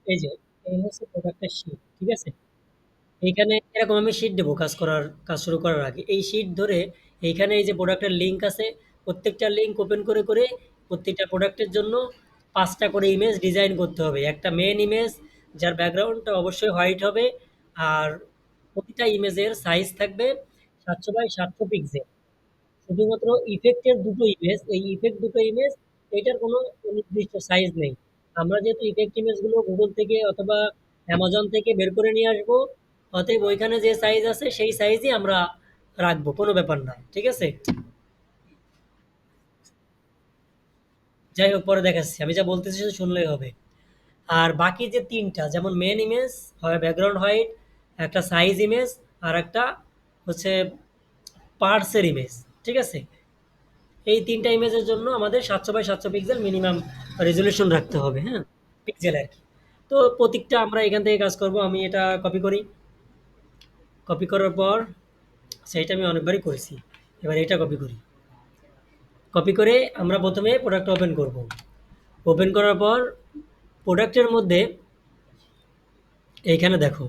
এই যে এই হচ্ছে প্রোডাক্টের শীট, ঠিক আছে? এইখানে এরকম আমি শীট দেবো কাজ শুরু করার আগে। এই শীট ধরে এইখানে এই যে প্রোডাক্টের লিঙ্ক আছে, প্রত্যেকটা লিঙ্ক ওপেন করে করে প্রত্যেকটা প্রোডাক্টের জন্য 5টা করে ইমেজ ডিজাইন করতে হবে। একটা মেইন ইমেজ যার ব্যাকগ্রাউন্ডটা অবশ্যই হোয়াইট হবে, আর প্রতিটা ইমেজের সাইজ থাকবে 700 বাই 700 পিক্সেল। শুধুমাত্র ইফেক্টের দুটো ইমেজ, এই ইফেক্ট দুটো ইমেজ, এটার কোনো নির্দিষ্ট সাইজ নেই। আমরা যেহেতু ইফেক্ট ইমেজগুলো গুগল থেকে অথবা অ্যামাজন থেকে বের করে নিয়ে আসবো, অতএব ওইখানে যে সাইজ আছে সেই সাইজই আমরা রাখবো, কোনো ব্যাপার না, ঠিক আছে? যাই হোক, পরে দেখাচ্ছি, আমি যা বলতেছি শুধু শুনলেই হবে। আর বাকি যে তিনটা, যেমন মেন ইমেজ হয় ব্যাকগ্রাউন্ড হোয়াইট, একটা সাইজ ইমেজ, আর একটা হচ্ছে পার্টসের ইমেজ, ঠিক আছে? এই তিনটা ইমেজের জন্য আমাদের 700 বাই 700 পিক্সেল মিনিমাম রেজলিউশন রাখতে হবে, হ্যাঁ, পিক্সেল আর কি। তো প্রতীকটা আমরা এখান থেকে কাজ করব। আমি এটা কপি করি। কপি করার পর সেইটা আমি অনেকবারই করেছি। এবার এটা কপি করি। কপি করে আমরা প্রথমে প্রোডাক্ট ওপেন করব। ওপেন করার পর প্রোডাক্টের মধ্যে এইখানে দেখো,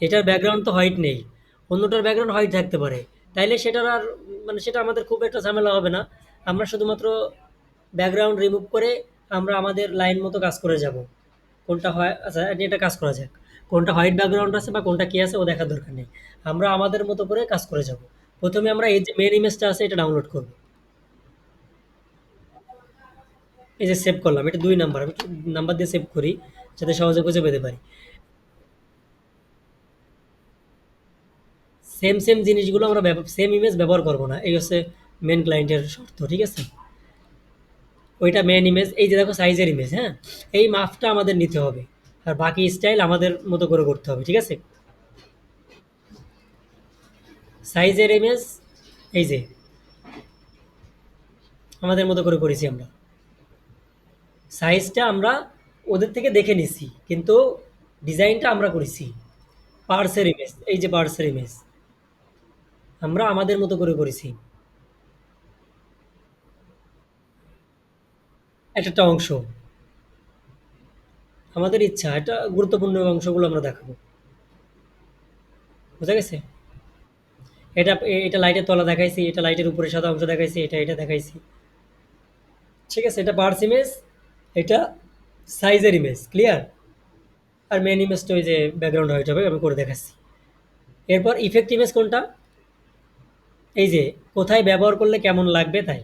এটার ব্যাকগ্রাউন্ড তো হোয়াইট নেই, অন্যটার ব্যাকগ্রাউন্ড হোয়াইট থাকতে পারে। তাইলে সেটার আর মানে সেটা আমাদের খুব একটা ঝামেলা হবে না। আমরা শুধুমাত্র ব্যাকগ্রাউন্ড রিমুভ করে আমরা আমাদের লাইন মতো কাজ করে যাব। কোনটা হয়, আচ্ছা এটা কাজ করা যাক। কোনটা হোয়াইট ব্যাকগ্রাউন্ড আছে বা কোনটা কি আছে ও দেখার দরকার নেই। আমরা আমাদের মতো করে কাজ করে যাব। প্রথমে আমরা এই যে মেন ইমেজটা আছে এটা ডাউনলোড করব। এই যে সেভ করলাম, এটা 2 নাম্বার, আমি নাম্বার দিয়ে সেভ করি যাতে সহজে খুঁজে পেতে পারি। সেম সেম জিনিসগুলো আমরা সেম ইমেজ ব্যবহার করব না, এই হচ্ছে মেন ক্লায়েন্টের শর্ত, ঠিক আছে? ওইটা মেন ইমেজ, এই যে দেখো সাইজের ইমেজ, হ্যাঁ, এই মাপটা আমাদের নিতে হবে। আর বাকি স্টাইল আমাদের মতো করে করতে হবে, ঠিক আছে? সাইজের ইমেজ, এই যে আমাদের মতো করে করেছি আমরা। সাইজটা আমরা ওদের থেকে দেখে নিছি, কিন্তু ডিজাইনটা আমরা করেছি। পার্সের ইমেজ, এই যে পার্সের ইমেজ আমরা আমাদের মতো করে করেছি। একটা একটা অংশ আমাদের ইচ্ছা, এটা গুরুত্বপূর্ণ অংশগুলো আমরা দেখাবো। বুঝা গেছে? এটা লাইটের তলা দেখাইছি, এটা লাইটের উপরে সাদা অংশ দেখাইছি, এটা দেখাইছি, ঠিক আছে? এটা পার্স ইমেজ, এটা সাইজের ইমেজ, ক্লিয়ার? আর মেন ইমেজটা ওই যে ব্যাকগ্রাউন্ড হয়ে যাবে, আমি করে দেখাচ্ছি। এরপর ইফেক্ট ইমেজ কোনটা, এই যে কোথায় ব্যবহার করলে কেমন লাগবে তাই।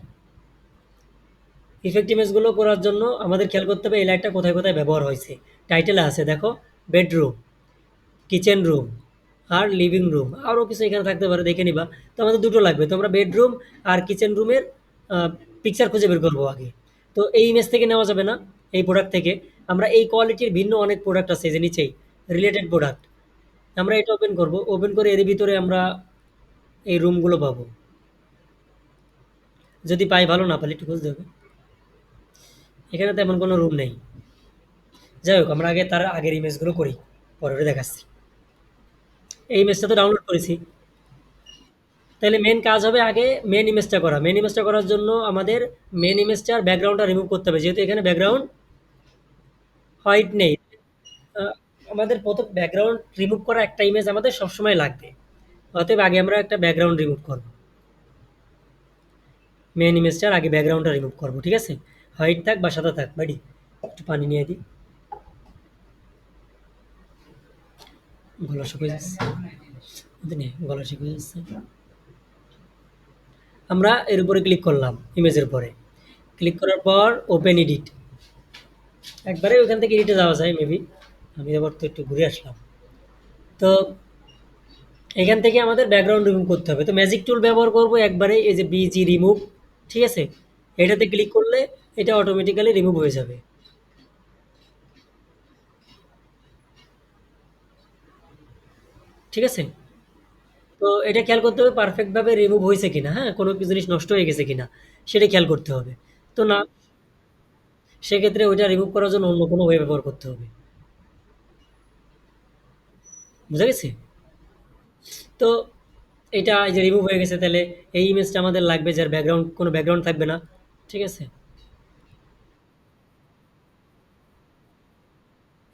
ইফেক্ট ইমেজগুলো করার জন্য আমাদের খেয়াল করতে হবে এই লাইটটা কোথায় কোথায় ব্যবহার হয়েছে। টাইটেলে আছে দেখো, বেডরুম, কিচেন রুম, আর লিভিং রুম, আরও কিছু এখানে থাকতে পারে, দেখে নিবা। তো আমাদের দুটো লাগবে, তো আমরা বেডরুম আর কিচেন রুমের পিকচার খুঁজে বের করবো আগে। তো এই ইমেজ থেকে নেওয়া যাবে না, এই প্রোডাক্ট থেকে। আমরা এই কোয়ালিটির ভিন্ন অনেক প্রোডাক্ট আছে, এই যে নিচেই রিলেটেড প্রোডাক্ট। আমরা এটা ওপেন করব, ওপেন করে এর ভিতরে আমরা এই রুমগুলো পাবো। যদি পাই ভালো, না পারি একটু খুঁজতে হবে। এখানে তেমন কোনো রুম নেই। যাই হোক, আমরা আগে তার আগের ইমেজগুলো করি, পরে ওটা দেখাচ্ছি। এই ইমেজটা তো ডাউনলোড করেছি। তাহলে মেন কাজ হবে আগে মেন ইমেজটা করা। মেন ইমেজটা করার জন্য আমাদের মেন ইমেজটার ব্যাকগ্রাউন্ডটা রিমুভ করতে হবে, যেহেতু এখানে ব্যাকগ্রাউন্ড হোয়াইট নেই। আহ, আমাদের প্রথম ব্যাকগ্রাউন্ড রিমুভ করা একটা ইমেজ আমাদের সবসময় লাগবে। অতএব আগে আমরা একটা ব্যাকগ্রাউন্ড রিমুভ করব। মেন ইমেজটার আগে ব্যাকগ্রাউন্ডটা রিমুভ করব, ঠিক আছে? হোয়াইট থাক বা সাদা থাক, বাড়ি একটু পানি নিয়ে দিই, গলা শুকিয়ে যাচ্ছে। গলা শুকিয়ে যাচ্ছে। আমরা এর উপরে ক্লিক করলাম, ইমেজের পরে ক্লিক করার পর ওপেন এডিট। একবারে ওখান থেকে এডিটে যাওয়া যায় মেবি। আমি এবার তো একটু ঘুরে আসলাম। তো এখান থেকে আমাদের ব্যাকগ্রাউন্ড রিমুভ করতে হবে, তো ম্যাজিক টুল ব্যবহার করব একবারে, এই যে বিজি রিমুভ, ঠিক আছে? এটাতে ক্লিক করলে এটা অটোমেটিক্যালি রিমুভ হয়ে যাবে, ঠিক আছে? তো এটা খেয়াল করতে হবে পারফেক্টভাবে রিমুভ হয়েছে কিনা, হ্যাঁ, কোনো কিছু জিনিস নষ্ট হয়ে গেছে কিনা সেটা খেয়াল করতে হবে। তো না, সেক্ষেত্রে ওইটা রিমুভ করার জন্য অন্য কোনো ওয়ে ব্যবহার করতে হবে। বুঝা গেছে? তো এটা এই যে রিমুভ হয়ে গেছে, তাহলে এই ইমেজটা আমাদের লাগবে যার ব্যাকগ্রাউন্ড, কোনো ব্যাকগ্রাউন্ড থাকবে না, ঠিক আছে?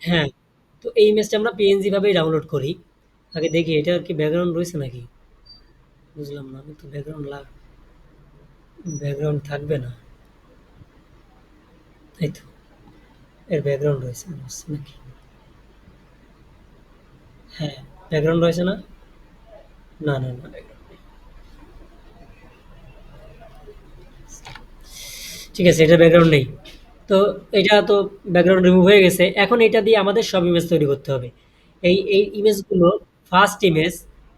হ্যাঁ, তো এই ইমেজটা আমরা পিএনজি ভাবেই ডাউনলোড করি। আগে দেখি এটার কি ব্যাকগ্রাউন্ড রয়েছে নাকি? বুঝলাম না। আমি তো ব্যাকগ্রাউন্ড থাকবে না। তাই তো। এর ব্যাকগ্রাউন্ড রয়েছে বুঝছি নাকি? হ্যাঁ, ব্যাকগ্রাউন্ড রয়েছে না? না, না, না, ব্যাকগ্রাউন্ড নেই। ঠিক আছে, এটার ব্যাকগ্রাউন্ড নেই। তো এটা তো ব্যাকগ্রাউন্ড রিমুভ হয়ে গেছে। এখন এটা দিয়ে আমাদের সব ইমেজ তৈরি করতে হবে। এই ইমেজগুলো ফার্স্ট ইমেজ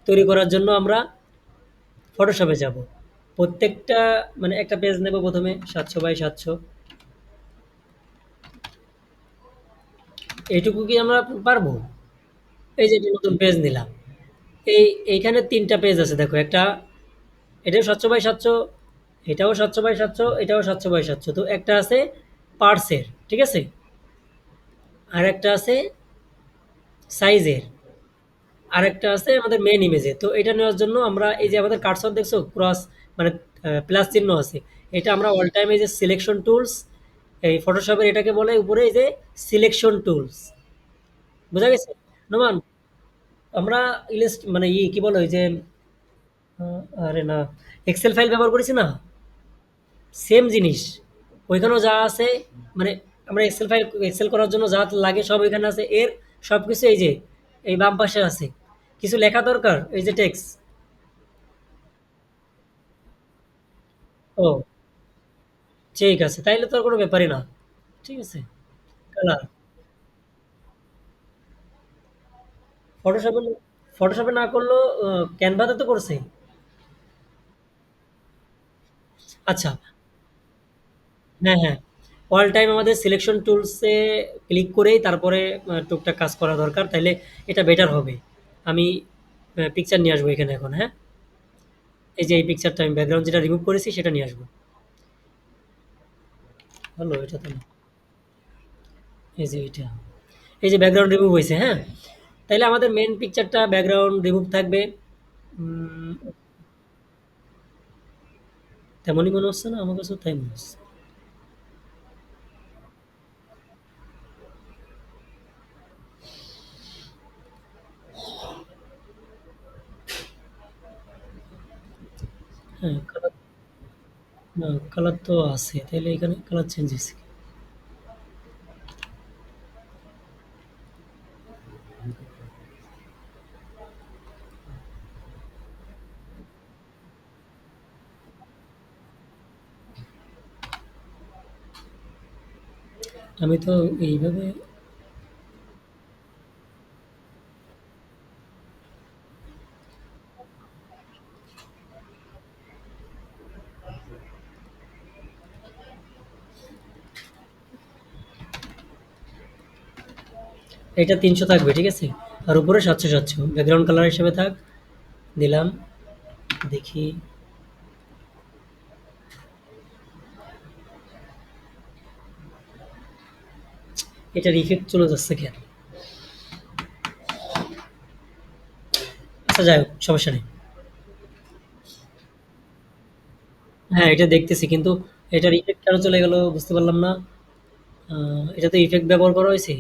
তৈরি করার জন্য আমরা ফটোশপে যাব। প্রত্যেকটা মানে একটা পেজ নেব ১ম এ ৭০০ বাই ৭০০। এইটুকু কি আমরা পারবো? এই যে একটা নতুন পেজ নিলাম। এই এইখানে ৩ টা পেজ আছে দেখো। একটা এটাও ৭০০ বাই ৭০০, এটাও ৭০০ বাই ৭০০, এটাও ৭০০ বাই ৭০০। তো একটা আছে পার্টসের, ঠিক আছে? আর একটা আছে সাইজের, আরেকটা আছে আমাদের মেইন ইমেজে। তো এটা নেওয়ার জন্য আমরা এই যে আমাদের কার্সর দেখছো ক্রস মানে প্লাস চিহ্ন আছে। এটা আমরা অল টাইম এই যে সিলেকশন টুলস, এই ফটোশপের এটাকে বলে উপরে এই যে সিলেকশন টুলস। বোঝা গেছে? নোমান, আমরা মানে কি বলে ওই যে আরে না, এক্সেল ফাইল ব্যবহার করেছি না? সেম জিনিস। ওইখানেও যা আছে মানে আমরা এক্সেল করার জন্য যা লাগে সব ওইখানে আছে। এর সবকিছু এই যে এই বাম পাশে আছে। কিছু লেখা দরকার, এই যে টেক্সট। ও, ঠিক আছে। তাইলে তো আর কোনো ব্যাপারই না। ঠিক আছে? কালার। ফটোশপে ফটোশপে না করলেও ক্যানভাতে তো করছে। আচ্ছা, হ্যাঁ, হ্যাঁ। অল টাইম আমাদের সিলেকশন টুলসে ক্লিক করেই তারপরে টুকটাক কাজ করা দরকার। তাইলে এটা বেটার হবে। আমি পিকচার নিয়ে আসবো এখানে এখন, হ্যাঁ? এই যে এই পিকচারটা আমি ব্যাকগ্রাউন্ড যেটা রিমুভ করেছি সেটা নিয়ে আসবো। হ্যালো, এটা তো না। এই যে এটা। এই যে ব্যাকগ্রাউন্ড রিমুভ হইছে, হ্যাঁ? তাইলে আমাদের মেইন পিকচারটা ব্যাকগ্রাউন্ড রিমুভ থাকবে। উম তেমনই মনে হচ্ছে না? আমার কাছেও তাই মনে হচ্ছে। হ্যাঁ, কালার। না, কালার তো আছে। তাইলে এখানে কালার চেঞ্জ হইছে কি? আমি তো এইভাবে এটা ৩০০ থাকবে, ঠিক আছে? আর উপরে ৭০০, ৭০০ ব্যাকগ্রাউন্ড কালার হিসেবে থাক। দিলাম। দেখি। এটার ইফেক্ট চলে যাচ্ছে কেন? আচ্ছা, যাই হোক, সমস্যা নেই। হ্যাঁ, এটা দেখতেছি কিন্তু এটার ইফেক্ট কেন চলে গেল বুঝতে পারলাম না। এটাতে ইফেক্ট ব্যবহার করা হয়েছে।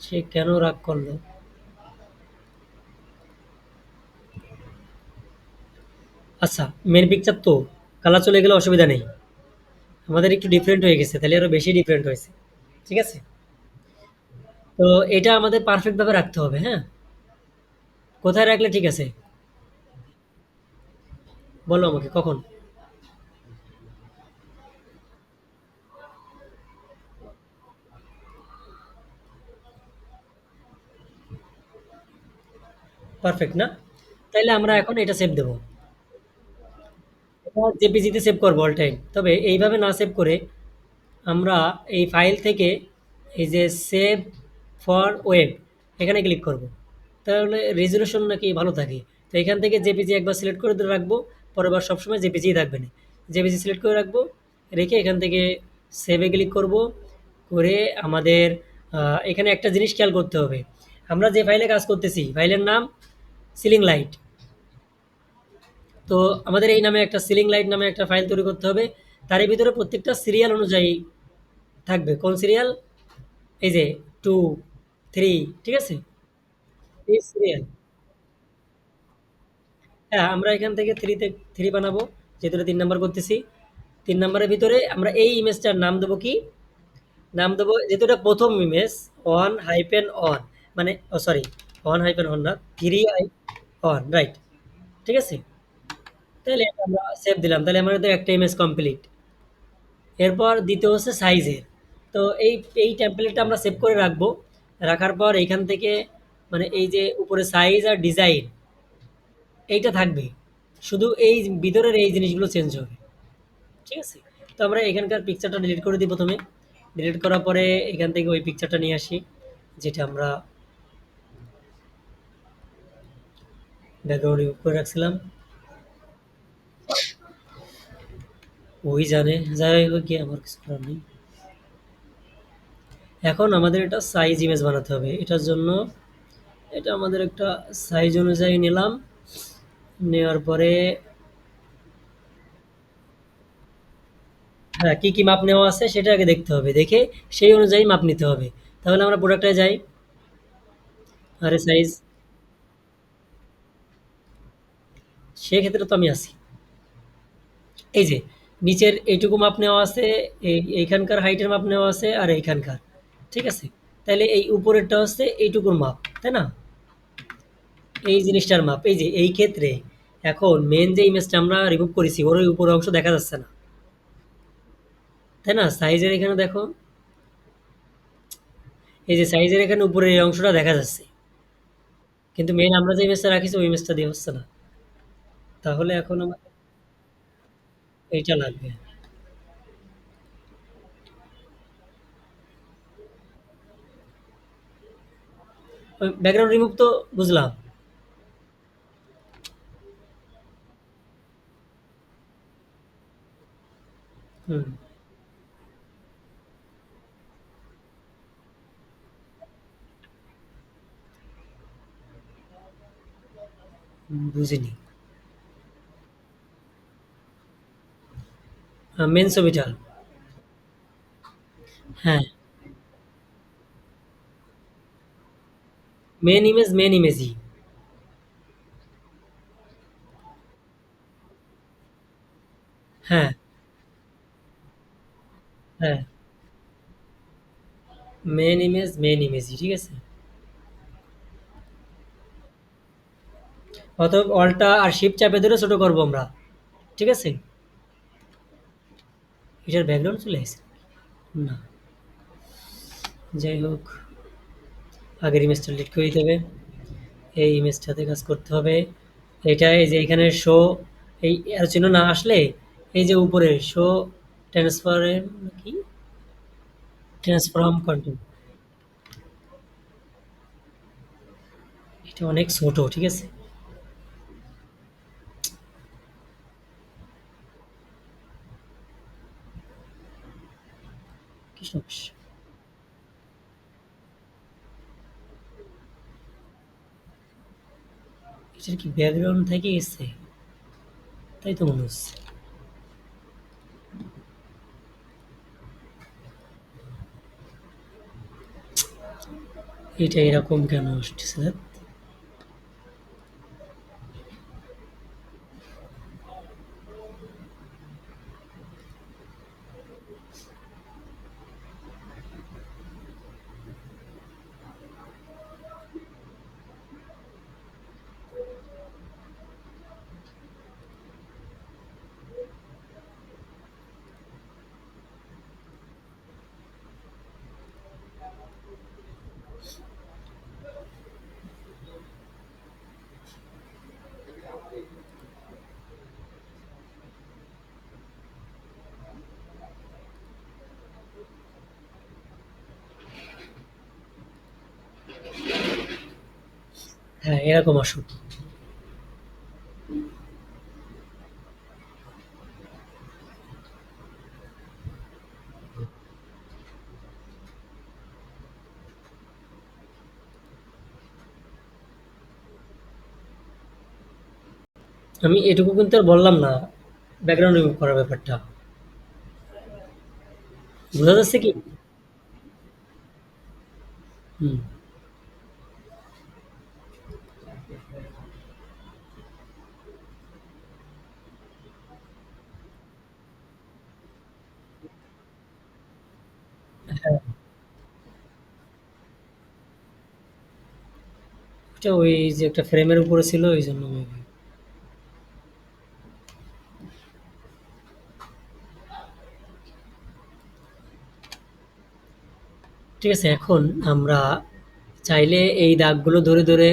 সে কেন রাগ করলো? আচ্ছা, মেন পিকচার তো কালার চলে গেলে অসুবিধা নেই। আমাদের একটু ডিফারেন্ট হয়ে গেছে, তাহলে আরো বেশি ডিফারেন্ট হয়েছে। ঠিক আছে? তো এটা আমাদের পারফেক্ট ভাবে রাখতে হবে, হ্যাঁ? কোথায় রাখলে ঠিক আছে? বলো আমাকে কখন। পারফেক্ট না? তাইলে আমরা এখন এটা সেভ দেবো। এটা জেপিজিতে সেভ করবো অল টাইম। তবে এইভাবে না সেভ করে আমরা এই ফাইল থেকে এই যে সেভ ফর ওয়েব এখানে ক্লিক করব। তাহলে রেজুলেশন নাকি ভালো থাকে। তো এখান থেকে জেপিজি একবার সিলেক্ট করে ধরে রাখবো। পরের বার সবসময় জেপিজিই থাকবে না। জেপিজি সিলেক্ট করে রাখবো। রেখে এখান থেকে সেভে ক্লিক করব। করে আমাদের এখানে একটা জিনিস খেয়াল করতে হবে। আমরা যে ফাইলে কাজ করতেছি ফাইলের নাম সিলিং লাইট। তো আমাদের এই নামে একটা সিলিং লাইট নামে একটা ফাইল তৈরি করতে হবে। তারই ভিতরে প্রত্যেকটা সিরিয়াল অনুযায়ী থাকবে। কোন সিরিয়াল? এই যে 2, থ্রি, ঠিক আছে? এই সিরিয়াল, হ্যাঁ আমরা এখান থেকে থ্রিতে থ্রি বানাবো, যেহেতু এটা ৩ নাম্বার করতেছি। ৩ নাম্বারের ভিতরে আমরা এই ইমেজটার নাম দেবো কি? নাম দেবো, যেহেতু এটা প্রথম ইমেজ, অন হাইপেন অন, মানে ও সরি, অন হাইপেন অন না, থ্রি আই অন, রাইট, ঠিক আছে? তাহলে এটা আমরা সেভ দিলাম, তাহলে আমাদের একটা ইমেজ কমপ্লিট। এরপর দ্বিতীয় হচ্ছে সাইজের। তো এই টেমপ্লেটটা আমরা সেভ করে রাখবো। রাখার পর এইখান থেকে মানে এই যে উপরে সাইজ আর ডিজাইন এইটা থাকবে, শুধু এই ভিতরের এই জিনিসগুলো চেঞ্জ হবে, ঠিক আছে? তো আমরা এখানকার পিকচারটা ডিলিট করে দিই প্রথমে। ডিলিট করার পরে এখান থেকে ওই পিকচারটা নিয়ে আসি, যেটা আমরা ব্যাকগ্রাউন্ড রিমুভ করে রাখছিলাম। ওই জানে, যাই হোক গিয়ে আমার কিছু করার নেই। এখন আমাদের এটা সাইজ ইমেজ বানাতে হবে। এটার জন্য এটা আমাদের একটা সাইজ অনুযায়ী নিলাম। নেওয়ার পরে হ্যাঁ, কি, কি মাপ নেওয়া আছে সেটা আগে দেখতে হবে। দেখে সেই অনুযায়ী মাপ নিতে হবে। তাহলে আমরা প্রোডাক্টে যাই। আরে সাইজ, সেক্ষেত্রে তো আমি আছি। এই যে নিচের এইটুকু মাপ নেওয়া আছে, এইখানকার হাইটের মাপ নেওয়া আছে আর এইখানকার। ঠিক আছে? তাইলে এই উপরেরটা হচ্ছে এইটুকুর মাপ, তাই না? এই জিনিসটার মাপ। এই যে এই ক্ষেত্রে এখন মেইন যে ইমেজটা আমরা রিমুভ করেছি ওর ওই উপরের অংশ দেখা যাচ্ছে না। তাই না? সাইজের এখানে দেখো, এই যে সাইজের এখানে উপরের এই অংশটা দেখা যাচ্ছে। কিন্তু মেইন আমরা যে ইমেজটা রাখিছি ওই ইমেজটা দিয়ে হচ্ছে না। তাহলে এখন আমাদের এইটা লাগবে। ওই ব্যাকগ্রাউন্ড রিমুভ তো বুঝলাম। হুম, বুঝিনি। মেন ছবিটা। হ্যাঁ, মেন ইমেজ মেন ইমেজই। হ্যাঁ, হ্যাঁ। মেন ইমেজ মেন ইমেজই, ঠিক আছে? অতএব অল্টা আর শিফট চাপে ধরে ছোট করবো আমরা। ঠিক আছে? এটার ব্যাকগ্রাউন্ড চলে আসে? না। যাই হোক, আগের ইমেজটা ডিলিট করে দিতে হবে। এই ইমেজটাতে কাজ করতে হবে। এটা এই যে এখানে শো, এই এর চিহ্ন না আসলে এই যে উপরে শো ট্রান্সফারের কি, ট্রান্সফর্ম কন্টেন্ট, এটা অনেক ছোট, ঠিক আছে? কি সমস্যা? এটার কি ব্যাকগ্রাউন্ড থেকে গেছে? তাই তো মনে হচ্ছে। এটা এরকম কেন আসছে স্যার? হ্যাঁ, এরকম আসুক। আমি এটুকু কিন্তু আর বললাম না ব্যাকগ্রাউন্ড রিমুভ করার ব্যাপারটা। বোঝা যাচ্ছে কি? হুম। হ্যাঁ, এটা ওই যে একটা ফ্রেমের উপরে ছিল ওই জন্য maybe। ঠিক আছে, এখন আমরা চাইলে এই দাগগুলো ধরে ধরে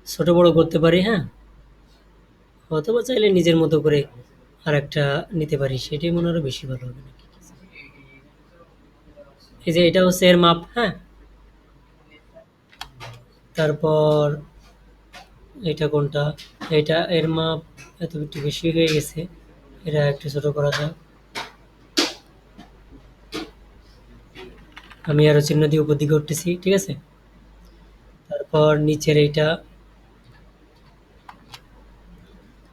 ছোট বড় করতে পারি, হ্যাঁ, অথবা চাইলে নিজের মতো করে আর একটা নিতে পারি, সেটাই মনে হয় বেশি ভালো হবে নাকি। এই যে এটা হচ্ছে এর মাপ, হ্যাঁ, তারপর এটা কোনটা, এটা এর মাপ এত একটু বেশি হয়ে গেছে, এটা একটু ছোট করা যাক। আমি আরো চিহ্ন দিয়ে উপর দিকে উঠতেছি, ঠিক আছে। তারপর নিচের এইটা,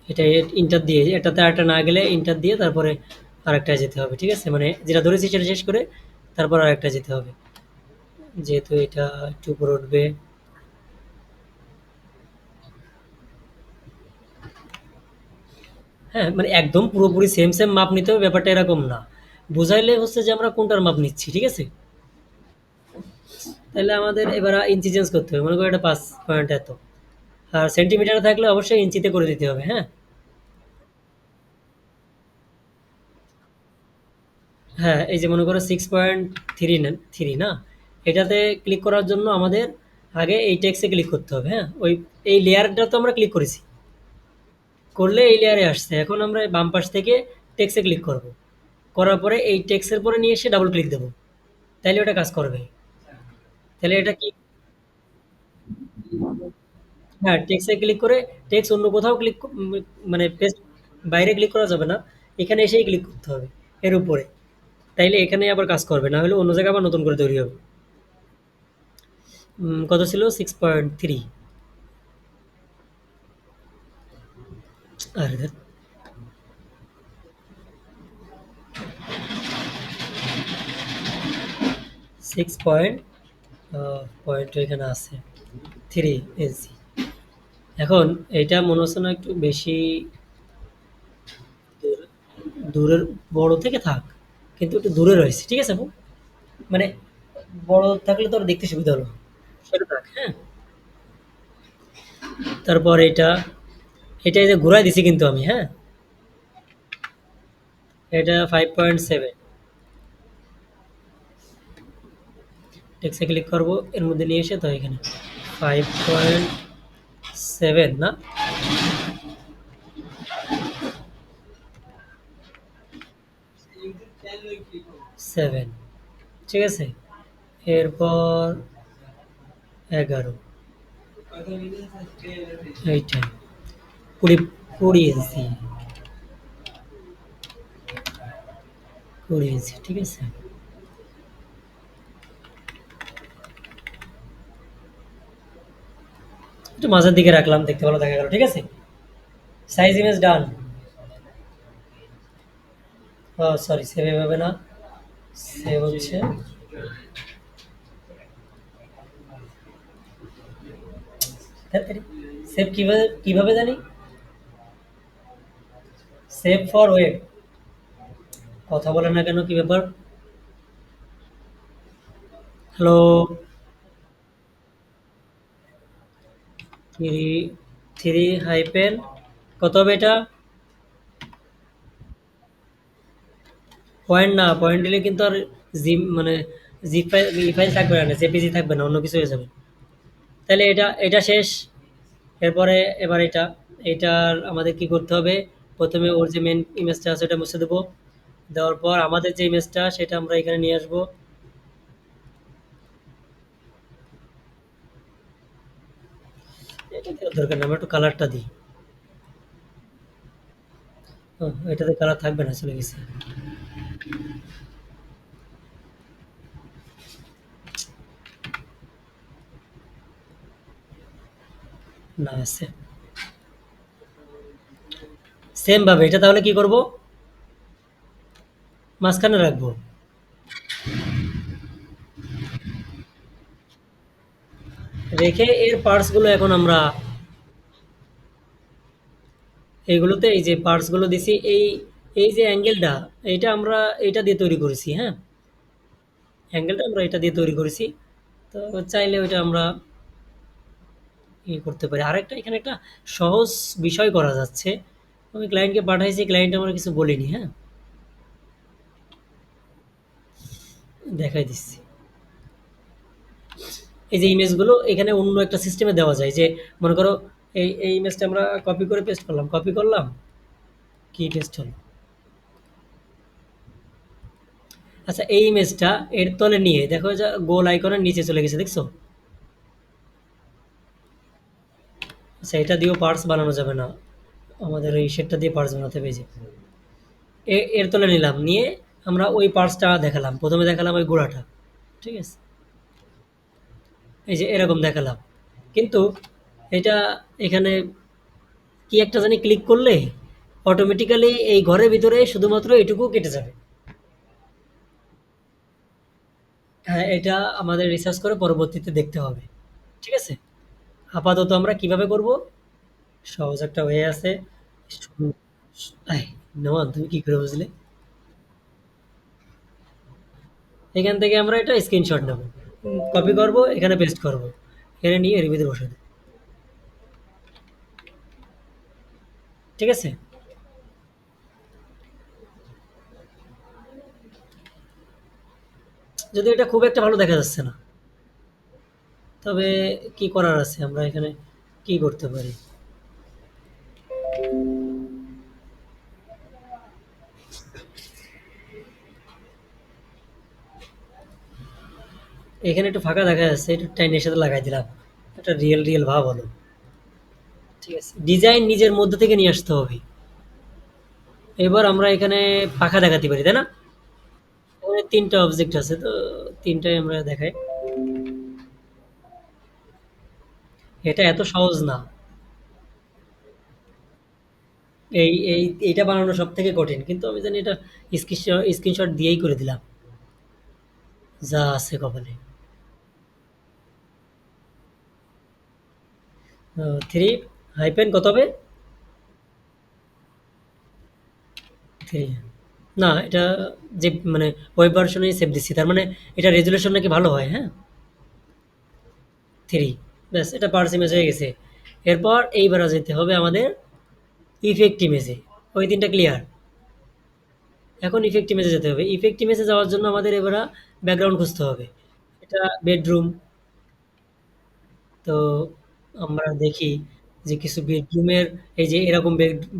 এটা ইন্টার দিয়ে এটাতে আরেকটা না গেলে ইন্টার দিয়ে তারপরে আরেকটা যেতে হবে, ঠিক আছে, মানে যেটা ধরেছি সেটা শেষ করে তারপর আরেকটা যেতে হবে, যেহেতু এটা একটু উপরে উঠবে। হ্যাঁ, মানে একদম পুরোপুরি সেম সেম মাপ নিতে হবে ব্যাপারটা এরকম না, বুঝাইলে হচ্ছে যে আমরা কোনটার মাপ নিচ্ছি, ঠিক আছে। তাহলে আমাদের এবার ইঞ্চি চেঞ্জ করতে হবে, মনে করো এটা 5 পয়েন্ট এত, আর সেন্টিমিটারে থাকলে অবশ্যই ইঞ্চিতে করে দিতে হবে, হ্যাঁ। হ্যাঁ, এই যে মনে করো 6.3 না, থ্রি না, এটাতে ক্লিক করার জন্য আমাদের আগে এই টেক্সে ক্লিক করতে হবে, হ্যাঁ, ওই এই লেয়ারটা তো আমরা ক্লিক করেছি, করলে এই লেয়ারে আসছে, এখন আমরা এই বাম পাশ থেকে টেক্সে ক্লিক করব, করার পরে এই টেক্সের পরে নিয়ে এসে ডাবল ক্লিক দেবো, তাইলে ওটা কাজ করবে। তাহলে এটা কি, হ্যাঁ, টেক্সে ক্লিক করে টেক্সট অন্য কোথাও মানে পেস্ট, বাইরে ক্লিক করা যাবে না, এখানে এসেই ক্লিক করতে হবে এর উপরে, তাইলে এখানে আবার কাজ করবে, না হলে অন্য জায়গায় আবার নতুন করে তৈরি হবে। কত ছিল 6.3, আর 6 পয়েন্ট এখানে আছে 3 ইঞ্চি। এখন এইটা মনে হচ্ছে না একটু বেশি দূর- দূরের, বড় থেকে থাক, কিন্তু একটু দূরে রয়েছে, ঠিক আছে আপু, মানে বড় থাকলে তো আর দেখতে সুবিধা হলো, সেটা থাক, হ্যাঁ। তারপর এটা এই যে ঘুরাই দিছি কিন্তু আমি, হ্যাঁ, এটা 5.7, টেক্সে ক্লিক করবো, এর মধ্যে নিয়ে এসে তো এখানে 5.7 না, 7, ঠিক আছে। এরপর 11, এইটা 20 ইঞ্চি, 20 ইঞ্চি, ঠিক আছে। একটু মাঝের দিকে রাখলাম, দেখতে ভালো দেখা গেল, ঠিক আছে। সাইজ ইমেজ ডান। সরি, সেভ এভাবে না, সেভ হচ্ছে, সেভ কিভাবে কিভাবে জানি, সেভ ফর ওয়েব, কথা বলে না কেন, কি ব্যাপার? হ্যালো, থ্রি, থ্রি হাইপেন, কত হবে এটা? পয়েন্ট না, পয়েন্ট দিলে কিন্তু আর জি মানে জি ফাইল, ই ফাইল থাকবে না, জেপিজি থাকবে না, অন্য কিছু হয়ে যাবে। তাহলে এটা এটা শেষ। এরপরে এবার এটার আমাদের কি করতে হবে, প্রথমে ওর যে মেন ইমেজটা আছে ওটা মুছে দেবো, দেওয়ার পর আমাদের যে ইমেজটা সেটা আমরা এখানে নিয়ে আসবো। এটা দেওয়ার দরকার নেই, আমরা একটু কালারটা দিই। এটাতে কালার থাকবে না, চলে গেছে। না, আছে। সেম ভাবে এটা তাহলে কি করব, মাঝখানে রাখবো, রেখে এর পার্টস গুলো এখন আমরা এইগুলোতে এই যে পার্টস গুলো দিছি, এই এই যে অ্যাঙ্গেলটা, এইটা আমরা এটা দিয়ে তৈরি করেছি, হ্যাঁ? অ্যাঙ্গেলটা আমরা এটা দিয়ে তৈরি করেছি। তো চাইলে ওইটা আমরা করতে পারি। আরেকটা এখানে একটা সহজ বিষয় করা যাচ্ছে। আমি ক্লায়েন্টকে পাঠাইছি, ক্লায়েন্ট আমরা কিছু বলিনি, হ্যাঁ? দেখাই দিচ্ছি। এই যে ইমেজগুলো এখানে অন্য একটা সিস্টেমে দেওয়া যায় যে, মনে করো এই ইমেজটা আমরা কপি করে পেস্ট করলাম, কপি করলাম, কি পেস্ট হলো। আচ্ছা, এই ইমেজটা এর তলে নিয়ে দেখো যে গোল আইকনের নিচে চলে গেছে, দেখছো? আচ্ছা, এটা দিয়েও পার্টস বানানো যাবে না, আমাদের এই শেডটা দিয়ে পার্টস বানাতে হবে। এই যে এর তলে নিলাম, নিয়ে আমরা ওই পার্টসটা দেখালাম, প্রথমে দেখালাম ওই গোড়াটা, ঠিক আছে? এই যে এরকম দেখালাম, কিন্তু এটা এখানে কি একটা জানি ক্লিক করলে অটোমেটিক্যালি এই ঘরের ভিতরে শুধুমাত্র এটুকু কেটে যাবে। হ্যাঁ, এটা আমাদের রিসার্চ করে পরবর্তীতে দেখতে হবে, ঠিক আছে? আপাতত আমরা কিভাবে করব, সহজ একটা ওয়ে আছে। শুন- আই, নোমান তুমি কি করে বুঝলে? এখান থেকে আমরা এটা স্ক্রিনশট নেব, কপি করব, এখানে পেস্ট করব, এখানে নিয়ে এর ভিতরে বসে দেব, ঠিক আছে? যদি এটা খুব একটা ভালো দেখা যাচ্ছে না, তবে কি করার আছে, আমরা এখানে কি করতে পারি? এখানে একটু ফাঁকা দেখা যাচ্ছে, একটু টাইনের সাথে লাগাই দিলাম, একটা রিয়েল রিয়েল ভাব হলো, ঠিক আছে? ডিজাইন নিজের মধ্যে থেকে নিয়ে আসতে হবে। এবার আমরা এখানে পাখা দেখাতে পারি, তাই না? এখানে ৩ টা অবজেক্ট আছে, তো ৩ টাই আমরা দেখাই। এটা এত সহজ না। এইটা বানানো সবথেকে কঠিন। কিন্তু আমি জানি এটা স্ক্রিনশট দিয়েই করে দিলাম। যা আছে কপালে। 3 হাইপেন কত হবে? 3। না, এটা যে মানে ওয়েব ভার্শনেই সেভ দিচ্ছি। তার মানে এটা রেজোলিউশন নাকি ভালো হয়, হ্যাঁ? 3। ব্যাস, এটা পার্স ইমেজ হয়ে গেছে। এরপর এইবার যেতে হবে আমাদের ইফেক্ট ইমেজে। ওই ৩ টা ক্লিয়ার। এখন ইফেক্ট ইমেজে যেতে হবে। ইফেক্ট ইমেজে যাওয়ার জন্য আমাদের এবার ব্যাকগ্রাউন্ড খুঁজতে হবে। এটা বেডরুম। তো আমরা দেখি যে কিছু বেডরুমের এই যে এরকম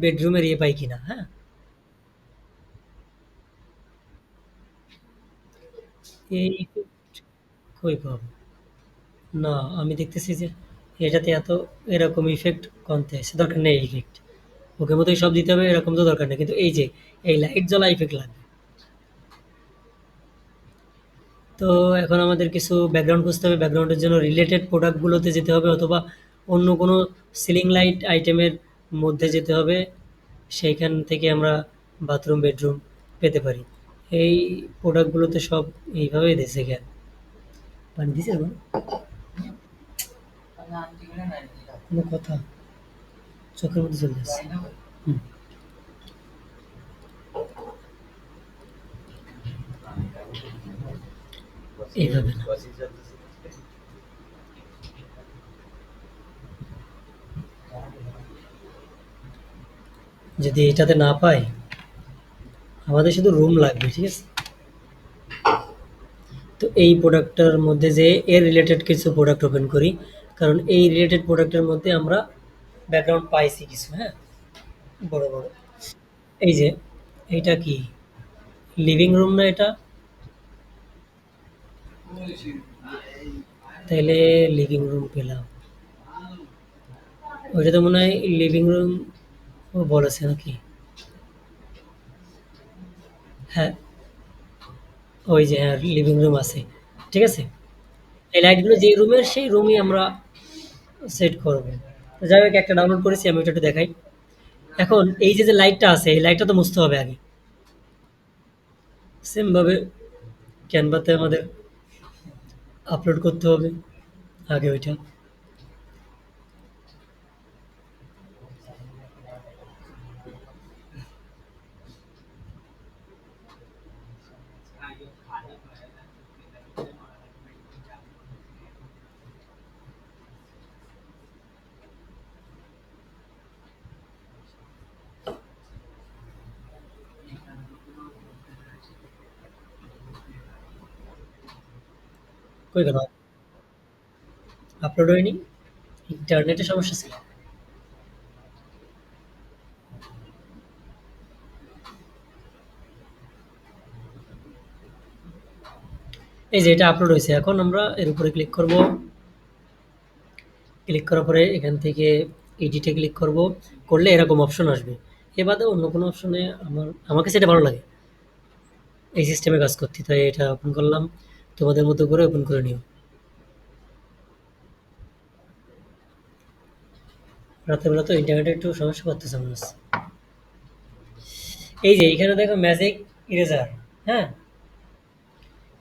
বেডরুমের ইয়ে পাই কিনা, হ্যাঁ? এই ইফেক্ট কই পাবো? না, আমি দেখতেছি যে এটাতে এত এরকম ইফেক্ট কমতে আছে, দরকার নেই ইফেক্ট। ওকে মতোই সব দিতে হবে এরকম তো দরকার নেই। কিন্তু এই যে এই লাইট জ্বলা ইফেক্ট লাগবে। তো এখন আমাদের কিছু ব্যাকগ্রাউন্ড খুঁজতে হবে। ব্যাকগ্রাউন্ডের জন্য রিলেটেড প্রোডাক্টগুলোতে যেতে হবে, অথবা অন্য কোনো সিলিং লাইট আইটেমের মধ্যে যেতে হবে। সেইখান থেকে আমরা বাথরুম, বেডরুম পেতে পারি। এই প্রোডাক্টগুলোতে সব এইভাবেই দিছে জ্ঞান। পানি দিছে না? কোনো কথা চোখের মধ্যে চলে যাচ্ছে। হুম, এইভাবে না। যদি এটাতে না পাই, আমাদের শুধু রুম লাগবে, ঠিক আছে? তো এই প্রোডাক্টটার মধ্যে যে এর রিলেটেড কিছু প্রোডাক্ট ওপেন করি, কারণ এই রিলেটেড প্রোডাক্টের মধ্যে আমরা ব্যাকগ্রাউন্ড পাইছি কিছু, হ্যাঁ? বড় বড় এই যে এইটা কি লিভিং রুম না এটা? তাইলে লিভিং রুম পেলাম। ওইটা তো মনে হয় লিভিং রুম বলেছে নাকি? হ্যাঁ, ওই যে হ্যাঁ, লিভিং রুম আছে, ঠিক আছে? এই লাইটগুলো যে রুমের সেই রুমই আমরা সেট করব। তো যাই হোক, একটা ডাউনলোড করেছি, আমি ওটা একটু দেখাই। এখন এই যে যে লাইটটা আছে, এই লাইটটা তো মুছতে হবে আগে। সেম ভাবে ক্যানভাতে আমাদের আপলোড করতে হবে আগে ওইটা। কই গেল? আপলোড হয়নি? ইন্টারনেটের সমস্যা ছিল। এই যে এটা আপলোড হয়েছে, এখন আমরা এর উপরে ক্লিক করব। ক্লিক করার পরে এখান থেকে এডিটে ক্লিক করব। করলে এরকম অপশন আসবে। এ বাদে অন্য কোনো অপশনে আমার কাছে এটা ভালো লাগে এই সিস্টেমে কাজ করতে, তাই এটা ওপেন করলাম। তোমাদের মতো করে ওপেন করে নিও। রাতের বেলা তো ইন্টারনেটে একটু সমস্যা করতেছে মনে হচ্ছে। এই যে এখানে দেখো ম্যাজিক ইরেজার, হ্যাঁ,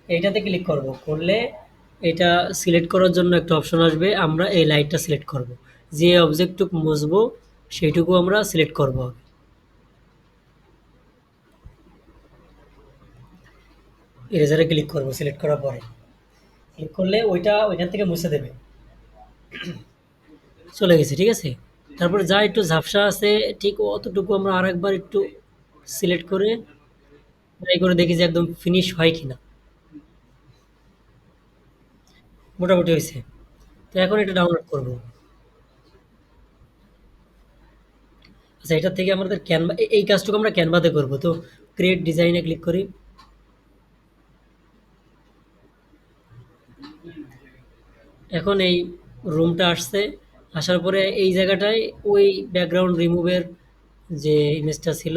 এইটাতে ক্লিক করব। করলে এটা সিলেক্ট করার জন্য একটা অপশন আসবে, আমরা এই লাইটটা সিলেক্ট করব। যে অবজেক্টটুকু মুছবো সেইটুকু আমরা সিলেক্ট করব। ইরেজারে ক্লিক করব সিলেক্ট করার পরে। ক্লিক করলে ওইটা ওইখান থেকে মুছে দেবে। চলে গেছে, ঠিক আছে? তারপরে যা একটু ঝাপসা আছে ঠিক অতটুকু আমরা আরেকবার একটু সিলেক্ট করে ট্রাই করে দেখি যে একদম ফিনিশ হয় কিনা। মোটামুটি হয়েছে। তো এখন এটা ডাউনলোড করব। আচ্ছা, এটা থেকে আমাদের ক্যানভা, এই কাজটুকু আমরা ক্যানভাতে করব। তো ক্রিয়েট ডিজাইনে ক্লিক করি। এখন এই রুমটা আসছে। আসার পরে এই জায়গাটায় ওই ব্যাকগ্রাউন্ড রিমুভের যে ইমেজটা ছিল,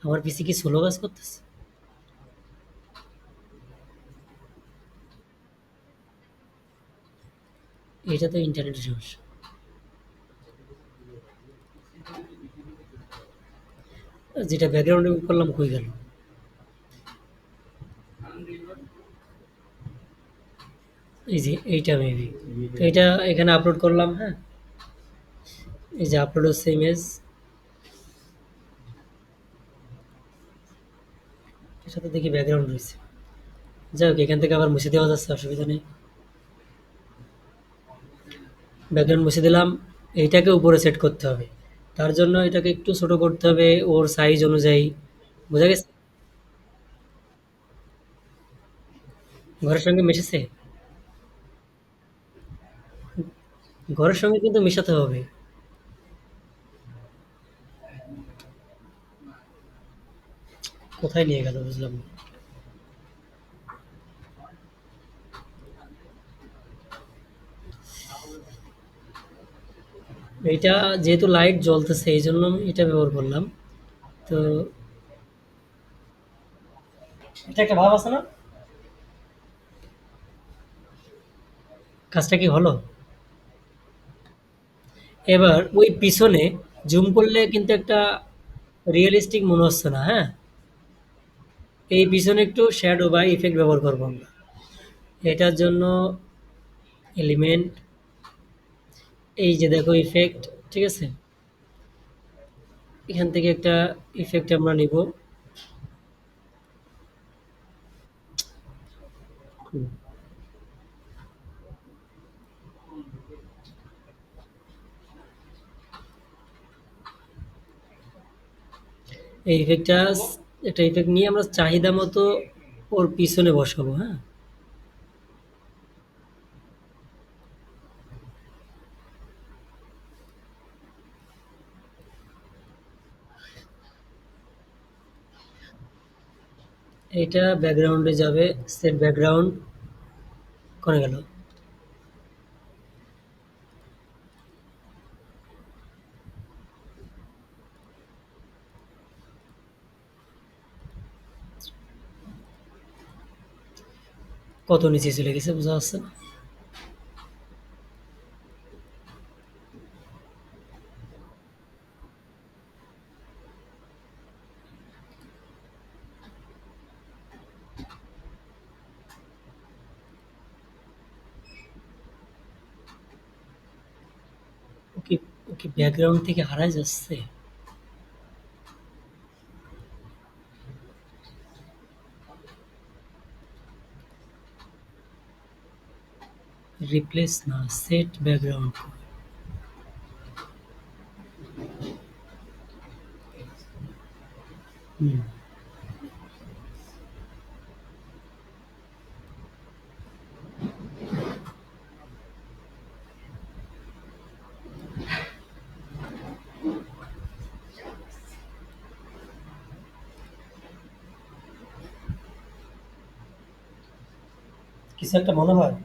আমার পিসি কি স্লো কাজ করতেছে? এটা তো ইন্টারনেটের সমস্যা। যেটা ব্যাকগ্রাউন্ড রিমুভ করলাম কই গেল? এই যে এইটা মেবি। তো এটা এখানে আপলোড করলাম, হ্যাঁ। এই যে আপলোড হচ্ছে ইমেজ। এর সাথে দেখি ব্যাকগ্রাউন্ড রয়েছে। যাই হোক, এখান থেকে আবার মুছে দেওয়া যাচ্ছে, অসুবিধা নেই। ব্যাকগ্রাউন্ড মুছে দিলাম। এইটাকে উপরে সেট করতে হবে। তার জন্য এটাকে একটু ছোট করতে হবে ওর সাইজ অনুযায়ী। বোঝা গেছে? ঘরের সঙ্গে মিশেছে? ঘরের সঙ্গে কিন্তু মেশাতে হবে। কোথায় নিয়ে গেল বুঝলাম না। এইটা যেহেতু লাইট জ্বলতেছে এই জন্য আমি এটা ব্যবহার করলাম। তো এটা একটা ভাব আছে না? কাজটা কি হলো? এবার ওই পিছনে জুম করলে কিন্তু একটা রিয়েলিস্টিক মনে হচ্ছে না, হ্যাঁ। এই পিছনে একটু শ্যাডো বা ইফেক্ট ব্যবহার করবো আমরা। এটার জন্য এলিমেন্ট, এই যে দেখো ইফেক্ট, ঠিক আছে? এখান থেকে একটা ইফেক্ট আমরা নিব। এই ইফেক্টটা, একটা ইফেক্ট নিয়ে আমরা চাহিদা মতো ওর পিছনে বসাবো, হ্যাঁ। এটা ব্যাকগ্রাউন্ডে যাবে। সেট ব্যাকগ্রাউন্ড করে গেল। কত নিচে চলে গেছে বোঝা যাচ্ছে না। ওকে, ওকে ব্যাকগ্রাউন্ড থেকে হারায় যাচ্ছে। রিপ্লেস না, সেট ব্যাকগ্রাউন্ড। হুম। কিছু একটা মনে হয়?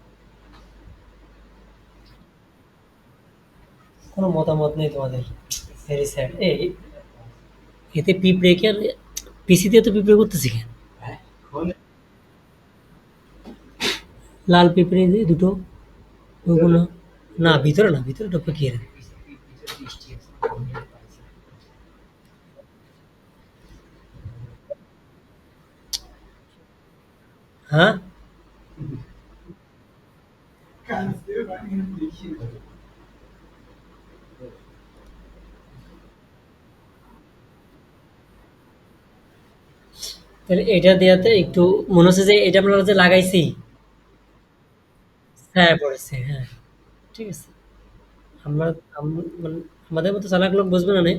কোনো মতামত নেই তোমাদের? Very sad. এতে পিঁপড়ে কি আর পিসিতে তো পিঁপড়ে করতেছি কেন? লাল পিঁপড়ে যে দুটো, ওগুলো। না, ভিতরে না, ভিতরে ঢোকে কি এর? হ্যাঁ? তাহলে এটা দেওয়াতে একটু মনে হচ্ছে যে এটা আমরা যে লাগাইছি, হ্যাঁ পড়েছে, হ্যাঁ। ঠিক আছে। আমরা মানে আমাদের মতো চালাক লোক বুঝবে না নে,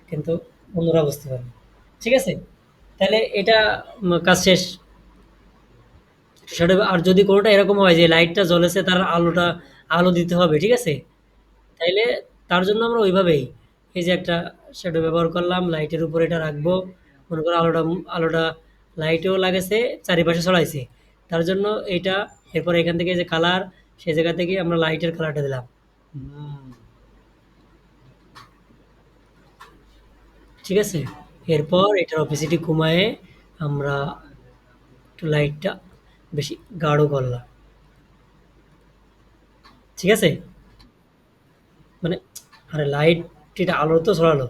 কিন্তু অন্যরা বুঝতে পারবে। ঠিক আছে? তাহলে এটা কাজ শেষ। সেটা আর যদি কোনোটা এরকম হয় যে লাইটটা জ্বলেছে তার আলোটা আলো দিতে হবে, ঠিক আছে? তাইলে তার জন্য আমরা ওইভাবেই এই যে একটা শ্যাডো ব্যবহার করলাম, লাইটের উপরে এটা রাখবো। মনে করো আলোটা লাইটেও লাগেছে, চারিপাশে ছড়াইছে। তার জন্য এইটা, এরপর এখান থেকে যে কালার, সেই জায়গা থেকে আমরা লাইটের কালারটা দিলাম। ঠিক আছে? এরপর এটার অপেসিটি কমায়ে আমরা একটু লাইটটা বেশি গাঢ় করলাম। ঠিক আছে? মানে আরে লাইট, এটা আলো তো ছড়ালো।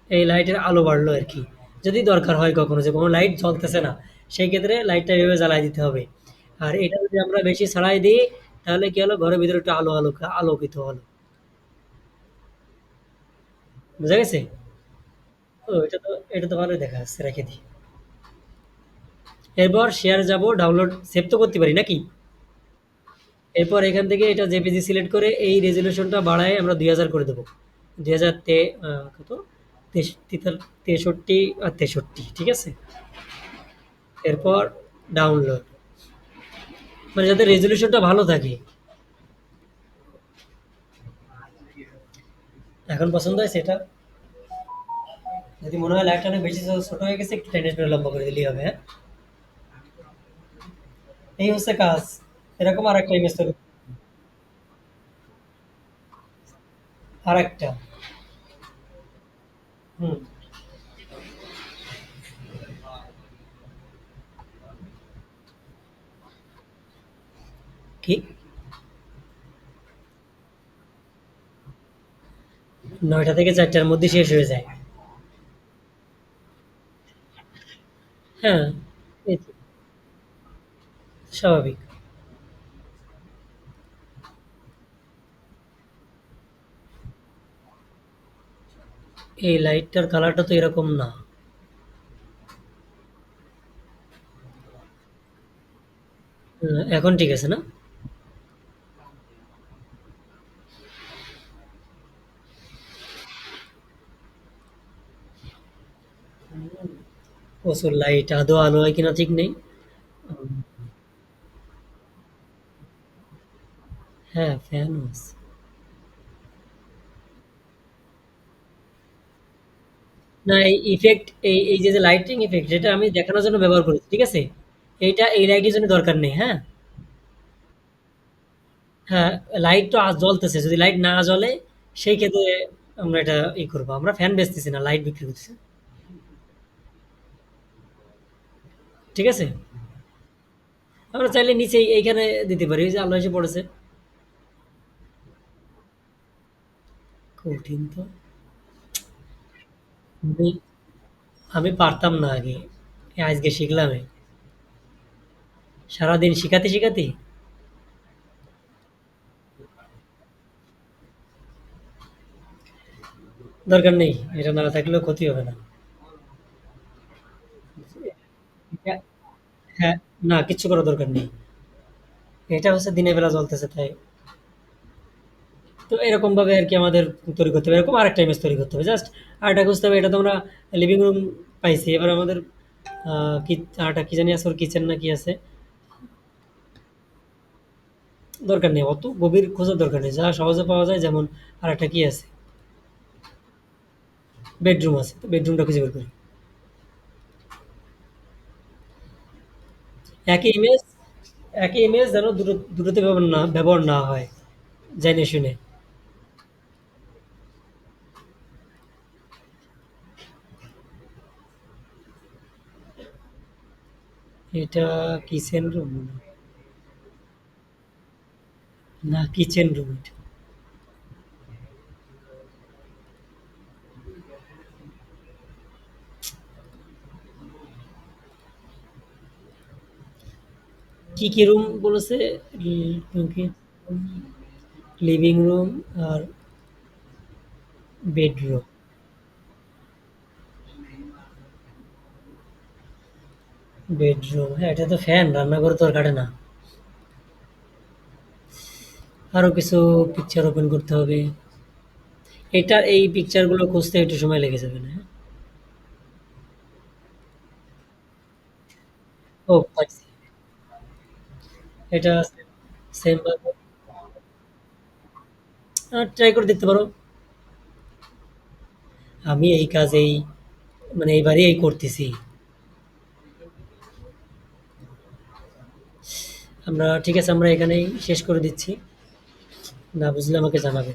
এই লাইটের আলো বাড়লো আরকি। যদি দরকার হয় কখনো যে কোনো লাইট জ্বলতেছে না, সেই ক্ষেত্রে লাইটটা এভাবে জ্বালায় দিতে হবে। আর এটা যদি আমরা বেশি ছাড়াই দিই, তাহলে কি হলো? ঘরের ভিতরে একটু আলোকিত হলো। বুঝা গেছে? ও এটা তো ভালোই দেখা যাচ্ছে। রেখে দিই। এরপর শেয়ার যাব, ডাউনলোড সেভ তো করতে পারি নাকি? এরপর এখান থেকে এটা জেপিজি সিলেক্ট করে এই রেজোলিউশনটা বাড়ায় আমরা 2000 করে দেবো। 2000 কত? 63 আর 63, ঠিক আছে? এরপর ডাউনলোড। মানে যাতে রেজোলিউশনটা ভালো থাকে। এখন পছন্দ হয়েছে এটা? যদি মনে হয় লাইটটা অনেক বেশি ছোট হয়ে গেছে, একটু টেনে টেনে লম্বা করে দিলেই হবে, হ্যাঁ? এই হচ্ছে কাজ। এরকম আরেকটা ইমেজ তৈরি। আরেকটা। হুম। কি? 9টা থেকে 4টার মধ্যে শেষ হয়ে যায়। হ্যাঁ, এই তো স্বাভাবিক। এই লাইটটার কালারটা তো এরকম না। এখন ঠিক আছে না? প্রচুর লাইট, আদৌ আলো হয় কিনা ঠিক নেই। উম, হ্যাঁ, ফ্যানও আছে। না, এই ইফেক্ট, এই যে লাইটিং ইফেক্ট, যেটা আমি দেখানোর জন্য ব্যবহার করেছি, ঠিক আছে? এইটা এই লাইটের জন্য দরকার নেই, হ্যাঁ? হ্যাঁ, লাইট তো আজ জ্বলতেছে। যদি লাইট না জ্বলে, সেই ক্ষেত্রে আমরা এটা করবো। আমরা ফ্যান বেচতেছি না, লাইট বিক্রি করতেছি। ঠিক আছে? আমরা চাইলে নিচে এইখানে দিতে পারি। এই যে আলো এসে পড়েছে। কঠিন তো। আমি আমি পারতাম না আগে। আজকে শিখলাম। সারাদিন শিখাতে শিখাতে দরকার নেই। এটা না থাকলেও ক্ষতি হবে না। এটা- হ্যাঁ, না কিচ্ছু করার দরকার নেই। এটা হচ্ছে দিনের বেলা জ্বলতেছে তাই। তো এরকম ভাবে আর কি আমাদের তৈরি করতে হবে। এরকম আরেকটা ইমেজ তৈরি করতে হবে। জাস্ট আরেকটা খুঁজতে হবে। এটা তো আমরা লিভিং রুম পাইছি। এবার আমাদের কি আরেকটা কি জানি আছে, ওর কিচেন না কি আছে? দরকার নেই। অত গভীর খোঁজার দরকার নেই। যা সহজে পাওয়া যায়, যেমন আরেকটা কি আছে? বেডরুম আছে। তো বেডরুমটা খুঁজে বের করি। একই ইমেজ, একই ইমেজ যেন দুটোতে ব্যবহার না হয় জেনে শুনে। এটা কিচেন রুম না কিচেন রুম? কি কি রুম বলেছে? লিভিং রুম আর বেডরুম। বেডরুম, হ্যাঁ এটা তো ফ্যান, রান্নাঘরে তো আর কাটে না। আরো কিছু পিকচার ওপেন করতে হবে। এটা এই পিকচার গুলো খুঁজতে একটু সময় লেগে যাবে না? ও পাইছি। এটা সেম ভাবে ট্রাই করে দেখতে পারো। আমি এই কাজেই মানে এইবারই এই করতেছি। আমরা ঠিক আছে, আমরা এখানেই শেষ করে দিচ্ছি। না বুঝলে আমাকে জানাবে।